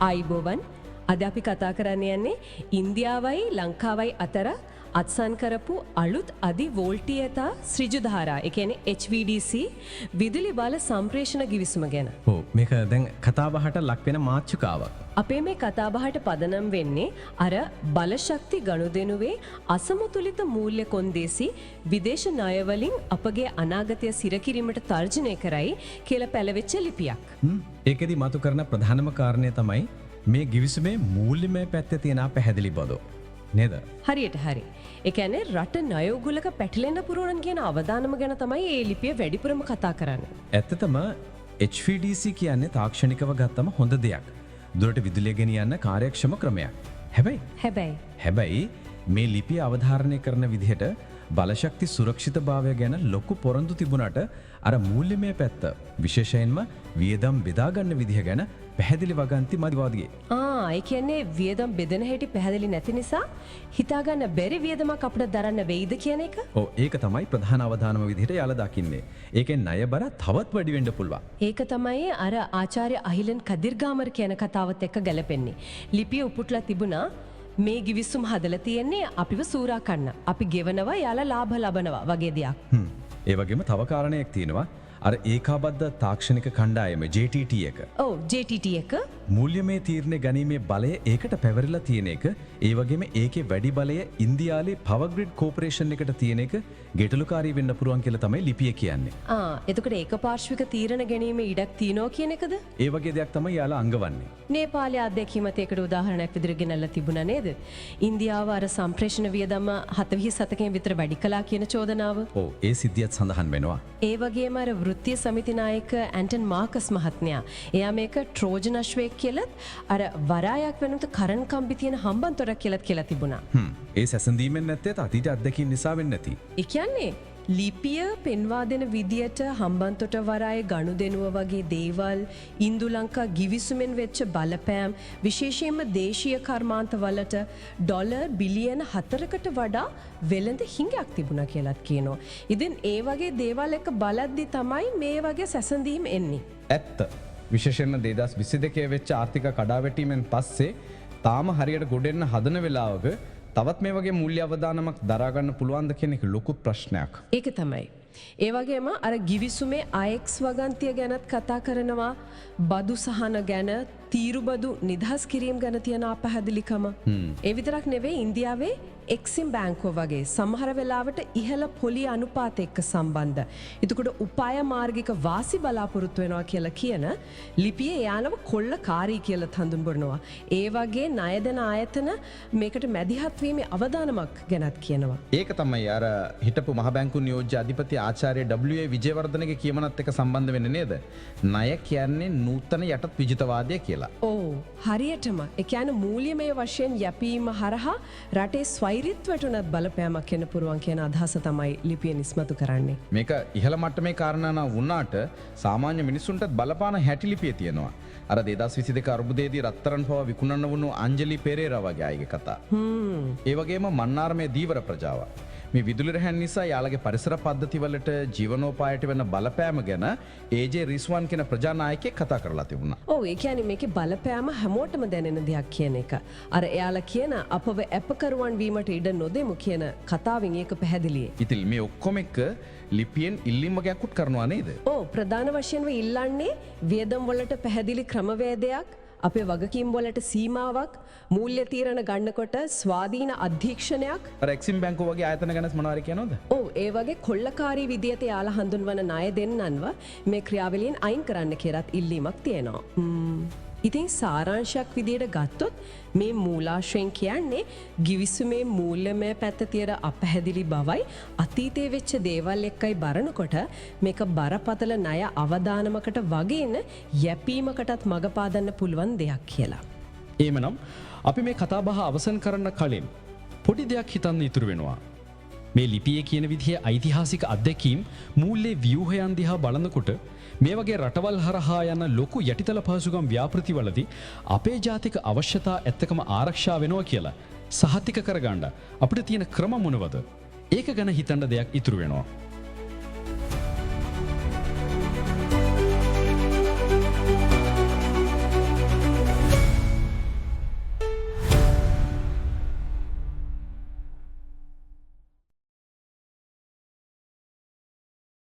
ආයිබෝවන් අද අපි කතා කරන්න යන්නේ ඉන්දියාවයි ලංකාවයි අතර අත්සන් කරපු අලුත් අධි වෝල්ටියතා ශ්‍රීජුධාරා ඒ කියන්නේ HVDC විදුලි බල සම්ප්‍රේෂණ ගිවිසුම ගැන. ඔව් මේක දැන් කතාබහට ලක් වෙන මාතෘකාවක්. අපේ මේ කතාබහට පදනම් වෙන්නේ අර බලශක්ති ගනුදෙනුවේ අසමතුලිත මූල්‍ය කොන්දේසි විදේශ ණය වලින් අපගේ අනාගතය සිරකිරීමට තර්ජනය කරයි කියලා පැලවෙච්ච ලිපියක්. ඒකෙදි මතු කරන ප්‍රධානම කාරණය තමයි මේ ගිවිසුමේ මූල්‍යමය පැත්තේ තියෙන පැහැදිලි බව. නේද? හරියට හරි. ඒ කියන්නේ රට ණය උගුලක පැටලෙන්න පුරුවන් කියන අවදානම ගැන තමයි මේ ලිපිය වැඩිපුරම කතා කරන්නේ. ඇත්තටම HVDC කියන්නේ තාක්ෂණිකව ගත්තම හොඳ දෙයක්. දුරට විදුලිය ගෙනියන්න කාර්යක්ෂම ක්‍රමයක්. හැබැයි මේ ලිපිය අවධාරණය කරන විදිහට බලශක්ති සුරක්ෂිතභාවය ගැන ලොකු පොරොන්දු තිබුණාට අර මූල්‍යමය පැත්ත විශේෂයෙන්ම වියදම් බෙදා ගන්න විදිහ ගැන පැහැදිලි වගන්ති මදිවාදියේ. ඒ කියන්නේ වියදම් බෙදෙන හැටි පැහැදිලි නැති නිසා හිතා ගන්න බැරි වියදමක් අපිට දරන්න වෙයිද කියන එක. ඔව් ඒක තමයි ප්‍රධාන අවධානම විදිහට යාලා දකින්නේ. ඒකෙන් ණය බර තවත් වැඩි වෙන්න පුළුවන්. ඒක තමයි අර ආචාර්ය අහිලන් කදිර්ගාමර කියන කතාවත් එක්ක ගැලපෙන්නේ. ලිපිය උපුටලා තිබුණා මේ ගිවිසුම හදලා තියෙන්නේ අපිව සූරා කන්න. අපි ගෙවනවා යාලා ලාභ ලබනවා වගේ දෙයක්. ඒ වගේම තව කාරණයක් තියෙනවා. අර ඒකාබද්ධ තාක්ෂණික කණ්ඩායම JTT එක. ඔව් JTT එක මූල්‍යමය තීරණ ගැනීමේ බලය ඒකට පැවරිලා තියෙන එක. ඒ වගේම ඒකේ වැඩි බලය ඉන්දියාවේ පවර් ග්‍රිඩ් කෝපරේෂන් එකට තියෙන එක ගැටලුකාරී වෙන්න පුළුවන් කියලා තමයි ලිපිය කියන්නේ. එතකොට ඒකපාර්ශ්වික තීරණ ගැනීමේ ඉඩක් තියෙනවා කියන එකද? ඒ වගේ දෙයක් තමයි යාලා අංගවන්නේ. නේපාලයේ අධ්‍යක්ෂකමත් ඒකට උදාහරණයක් විදිහට ගෙනල්ලා තිබුණා නේද? ඉන්දියාව අර සම්ප්‍රේෂණ වියදම 47%කින් විතර වැඩි කළා කියන චෝදනාව. ඔව් ඒ සිද්ධියත් සඳහන් වෙනවා. ඒ වගේම අර වෘත්තීය සමිති නායක ඇන්ටන් මාකස් මහත්මයා එයා මේක ට්‍රෝජන් අශ්වයෙක් කියලත් අර වරායක් වෙනුත් කරන් කම්බි තියෙන හම්බන්තොටක් කියලා තිබුණා. ඒ සැසඳීමෙන් නැත්තේ අතීත අත්දැකීම් නිසා වෙන්නේ නැති. ඒ කියන්නේ ලිපිය පෙන්වා දෙන විදියට හම්බන්තොට වරාය ගනුදෙනුව වගේ දේවල් ඉන්දු ලංකා ගිවිසුමෙන් වෙච්ච බලපෑම් විශේෂයෙන්ම දේශීය කර්මාන්තවලට ඩොලර් බිලියන 4කට වඩා වෙළඳ හිඟයක් තිබුණා කියලාත් කියනවා. ඉතින් ඒ වගේ දේවල් එක බලද්දි තමයි මේ වගේ සැසඳීම් එන්නේ. ඇත්ත. විශේෂයෙන්ම 2022 වෙච්ච ආර්ථික කඩාවැටීමෙන් පස්සේ තාම හරියට ගොඩෙන්න හදන වෙලාවක තවත් මේ වගේ මූල්‍ය අවදානමක් දරාගන්න පුළුවන්ද කියන එක ලොකු ප්‍රශ්නයක්. ඒක තමයි. ඒ වගේම අර ගිවිසුමේ අයෙක්ස් වගන්තිය ගැනත් කතා කරනවා බදු සහන ගැන තීරුබදු නිදහස් කිරීම ගැන තියෙන අපහැදිලිකම. ඒ විතරක් නෙවෙයි ඉන්දියාවේ එක්සිම් බැංකුව වගේ සමහර වෙලාවට ඉහළ පොලි අනුපාත එක්ක සම්බන්ධ. එතකොට උපාය මාර්ගික වාසි බලාපොරොත්තු වෙනවා කියලා කියන ලිපියේ යානව කොල්ලකාරී කියලා හඳුන්වනවා. ඒ වගේ ණය දෙන ආයතන මේකට මැදිහත් වීමේ අවදානමක් ගැනත් කියනවා. ඒක තමයි අර හිටපු මහ බැංකු නියෝජ්‍ය අධිපති ආචාර්ය W.A. විජේවර්ධනගේ කියමනත් එක්ක සම්බන්ධ වෙන්නේ නේද? ණය කියන්නේ නූතන යටත් විජිතවාදය කියලා. ඔව් හරියටම. ඒ කියන්නේ මූල්‍යමය වශයෙන් යැපීම හරහා රටේ ස්වෛරීත්වයට උනත් බලපෑමක් එන්න පුරුවන් කියන අදහස තමයි ලිපිය නිස්මතු කරන්නේ. මේක ඉහළ මට්ටමේ කාරණා වුණාට සාමාන්‍ය මිනිසුන්ටත් බලපාන හැටි ලිපිය තියෙනවා. අර 2022 අර්බුදයේදී රත්තරන් පව විකුණන්න වුණු අංජලි පෙරේරා වගේ අයගේ කතා. ඒ වගේම මන්නාරමේ දීවර ප්‍රජාව. මේ විදුලි රැහැන් නිසා යාළගේ පරිසර පද්ධතිවලට ජීවනෝපායට වෙන බලපෑම ගැන ඒජේ රිස්වන් කියන ප්‍රජානායකයෙක් කතා කරලා තිබුණා. ඔව් ඒ කියන්නේ මේකේ බලපෑම හැමෝටම දැනෙන දෙයක් කියන එක. අර එයාලා කියන අපව අපකරුවන් වීමට ඉඩ නොදෙමු කියන කතාවෙන් ඒක පැහැදිලියි. ඉතින් මේ ඔක්කොම එක්ක ලිපියෙන් ඉල්ලීම් වගේක් උත් කරනවා නේද? ඔව් ප්‍රධාන වශයෙන්ම ඉල්ලන්නේ වියදම් වලට පැහැදිලි ක්‍රමවේදයක් අපේ වගකීම් වලට සීමාවක් මූල්‍ය තීරණ ගන්නකොට ස්වාධීන අධීක්ෂණයක් අර එක්සිම් බැංකුව වගේ ආයතන ගැන මොනවාරි කියනවද? ඔව් ඒ වගේ කොල්ලකාරී විදියට යාලා හඳුන්වන ණය දෙන්නන්ව මේ ක්‍රියාවලියෙන් අයින් කරන්න කියලාත් ඉල්ලීමක් තියෙනවා. ඉතින් සාරාංශයක් විදියට ගත්තොත් මේ මූලාශ්‍රයෙන් කියන්නේ ගිවිසුමේ මූල්‍යමය පැත්ත තියෙන අපැහැදිලි බවයි අතීතයේ වෙච්ච දේවල් එක්කයි බලනකොට මේක බරපතල ණය අවදානමකට වගේන යැපීමකටත් මඟ පාදන්න පුළුවන් දෙයක් කියලා. එහෙමනම් අපි මේ කතාබහ අවසන් කරන්න කලින් පොඩි දෙයක් හිතන්න ඉතුරු වෙනවා. මේ ලිපියේ කියන විදිහේ ඓතිහාසික අත්දැකීම් මූල්‍ය ව්‍යුහයන් දිහා බලනකොට මේ වගේ රටවල් හරහා යන ලොකු යටිතල පහසුකම් ව්‍යාපෘතිවලදී අපේ ජාතික අවශ්‍යතා ඇත්තකම ආරක්ෂා වෙනවා කියලා සහතික කරගන්න අපිට තියෙන ක්‍රම මොනවද? ඒක ගැන හිතන්න දෙයක් ඉතුරු වෙනවා.